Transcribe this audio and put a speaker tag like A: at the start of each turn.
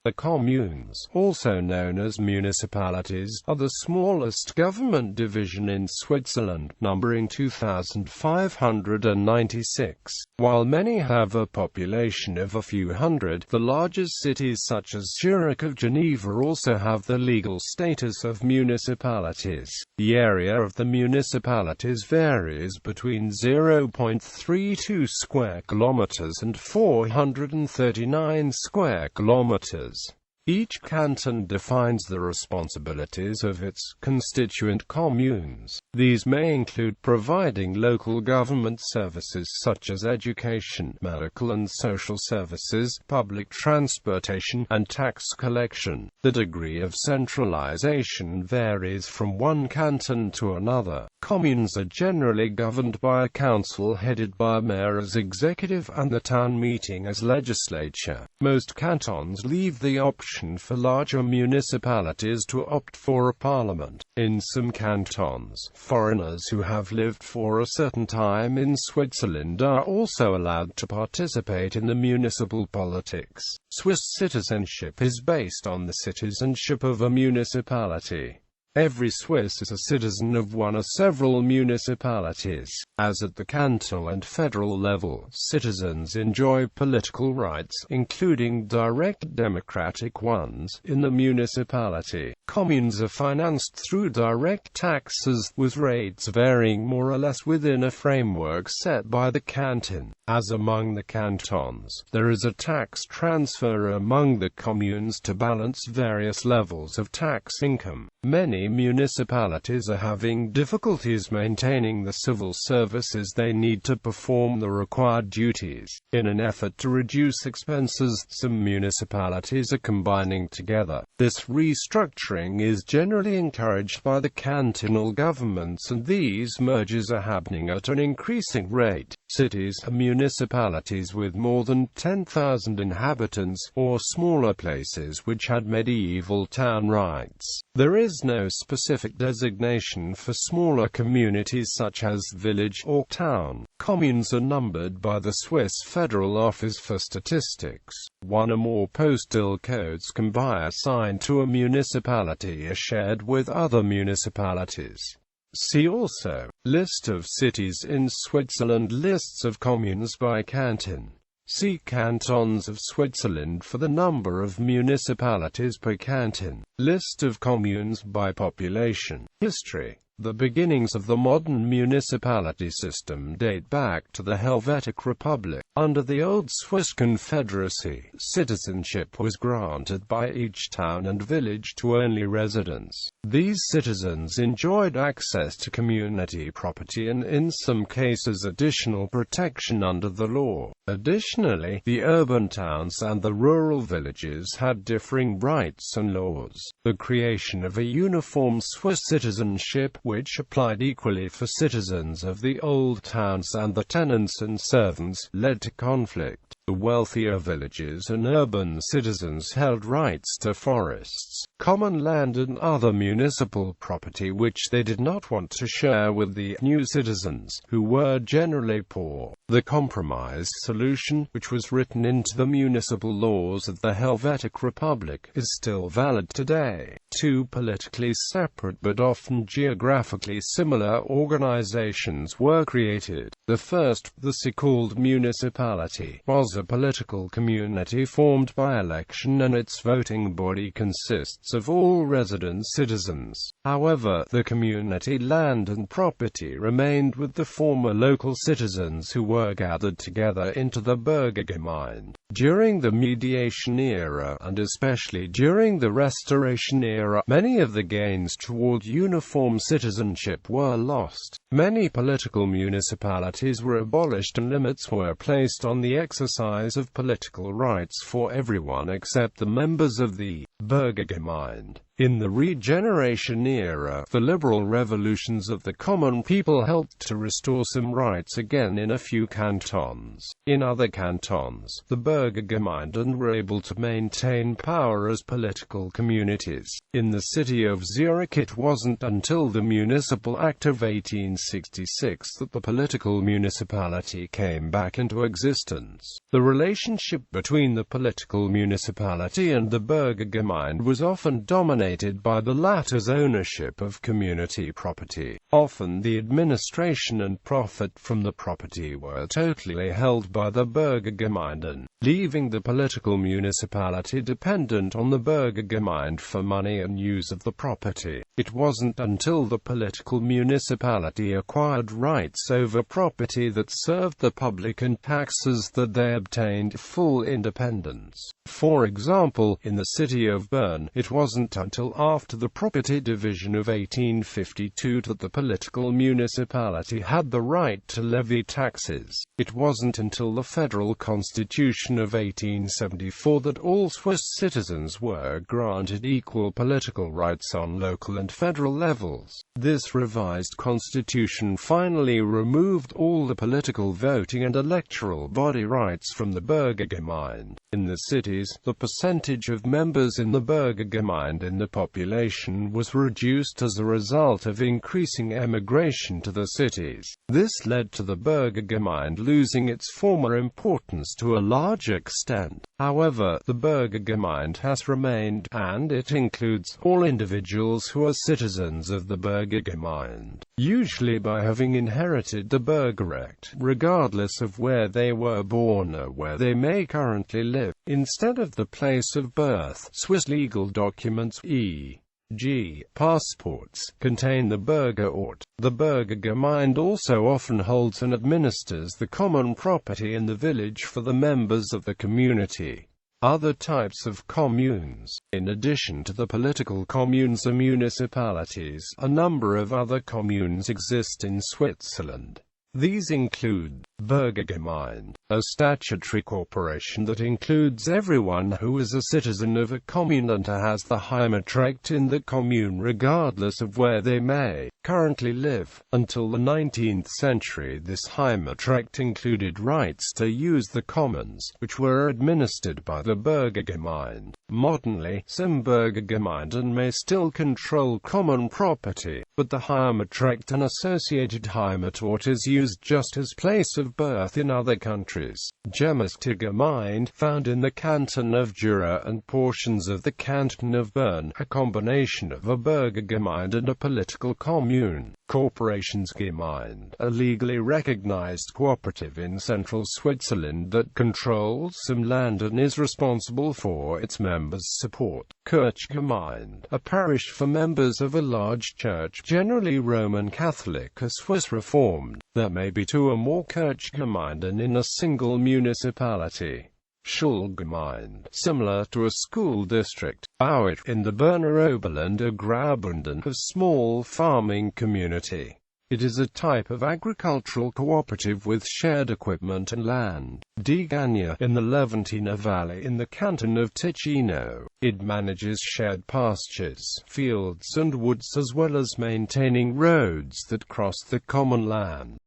A: The communes, also known as municipalities, are the smallest government division in Switzerland, numbering 2,596. While many have a population of a few hundred, the largest cities such as Zürich or Geneva also have the legal status of municipalities. The area of the municipalities varies between 0.32 square kilometers and 439 square kilometers. Each canton defines the responsibilities of its constituent communes. These may include providing local government services such as education, medical and social services, public transportation, and tax collection. The degree of centralization varies from one canton to another. Communes are generally governed by a council headed by a mayor as executive and the town meeting as legislature. Most cantons leave the option for larger municipalities to opt for a parliament. In some cantons, foreigners who have lived for a certain time in Switzerland are also allowed to participate in the municipal politics. Swiss citizenship is based on the citizenship of a municipality. Every Swiss is a citizen of one or several municipalities. As at the cantonal and federal level, citizens enjoy political rights, including direct democratic ones, in the municipality. Communes are financed through direct taxes, with rates varying more or less within a framework set by the canton. As among the cantons, there is a tax transfer among the communes to balance various levels of tax income. Many municipalities are having difficulties maintaining the civil services they need to perform the required duties. In an effort to reduce expenses, some municipalities are combining together. This restructuring is generally encouraged by the cantonal governments, and these mergers are happening at an increasing rate. Cities are municipalities with more than 10,000 inhabitants, or smaller places which had medieval town rights. There is no specific designation for smaller communities such as village or town. Communes are numbered by the Swiss Federal Office for Statistics. One or more postal codes can be assigned to a municipality or shared with other municipalities. See also, List of cities in Switzerland. Lists of communes by canton. See Cantons of Switzerland for the number of municipalities per canton. List of communes by population. History. The beginnings of the modern municipality system date back to the Helvetic Republic. Under the old Swiss Confederacy, citizenship was granted by each town and village to only residents. These citizens enjoyed access to community property and in some cases additional protection under the law. Additionally, the urban towns and the rural villages had differing rights and laws. The creation of a uniform Swiss citizenship, which applied equally for citizens of the old towns and the tenants and servants, led to conflict. The wealthier villages and urban citizens held rights to forests, common land and other municipal property which they did not want to share with the new citizens, who were generally poor. The compromise solution, which was written into the municipal laws of the Helvetic Republic, is still valid today. Two politically separate but often geographically similar organizations were created. The first, the so-called municipality, was a political community formed by election, and its voting body consists of all resident citizens. However, the community land and property remained with the former local citizens who were gathered together into the Bürgergemeinde. During the mediation era, and especially during the Restoration era, many of the gains toward uniform citizenship were lost. Many political municipalities were abolished and limits were placed on the exercise of political rights for everyone except the members of the Bürgergemeinde. In the regeneration era, the liberal revolutions of the common people helped to restore some rights again in a few cantons. In other cantons, the Burgergemeinden were able to maintain power as political communities. In the city of Zürich, it wasn't until the Municipal Act of 1866 that the political municipality came back into existence. The relationship between the political municipality and the Burgergemeinde was often dominated by the latter's ownership of community property. Often the administration and profit from the property were totally held by the Burgergemeinden, leaving the political municipality dependent on the Burgergemeinde for money and use of the property. It wasn't until the political municipality acquired rights over property that served the public and taxes that they obtained full independence. For example, in the city of Bern, it wasn't until after the property division of 1852 that the political municipality had the right to levy taxes. It wasn't until the federal constitution of 1874 that all Swiss citizens were granted equal political rights on local and federal levels. This revised constitution finally removed all the political voting and electoral body rights from the Burgergemeinde. In the cities, the percentage of members in the Burgergemeinde in the population was reduced as a result of increasing emigration to the cities. This led to the Burgergemeinde losing its former importance to a large extent. However, the Burgergemeinde has remained, and it includes all individuals who are citizens of the Burgergemeinde, usually by having inherited the Bürgerrecht, regardless of where they were born or where they may currently live. Instead of the place of birth, Swiss legal documents, e.g., passports, contain the Bürgerort. The Burgergemeinde also often holds and administers the common property in the village for the members of the community. Other types of communes. In addition to the political communes or municipalities, a number of other communes exist in Switzerland. These include Burgergemeinde, a statutory corporation that includes everyone who is a citizen of a commune and has the Heimatrecht in the commune regardless of where they may currently live. Until the 19th century, this Heimatrecht included rights to use the commons, which were administered by the Burgergemeinde. Modernly, some Burgergemeinden may still control common property, but the Heimatrecht and associated Heimatort is used just as place of birth in other countries. Gemeinde, found in the canton of Jura and portions of the canton of Bern, a combination of a Burgergemeinde and a political commune. Corporationsgemeinde, a legally recognized cooperative in central Switzerland that controls some land and is responsible for its members' support. Kirchgemeinde, a parish for members of a large church, generally Roman Catholic or Swiss Reformed. There may be two or more Kirchgemeinden in a single municipality. Schulgemeinde, similar to a school district. Bauert, in the Berner Oberland or Graubünden, a small farming community. It is a type of agricultural cooperative with shared equipment and land. Die Gagne, in the Leventina Valley in the canton of Ticino. It manages shared pastures, fields and woods as well as maintaining roads that cross the common land.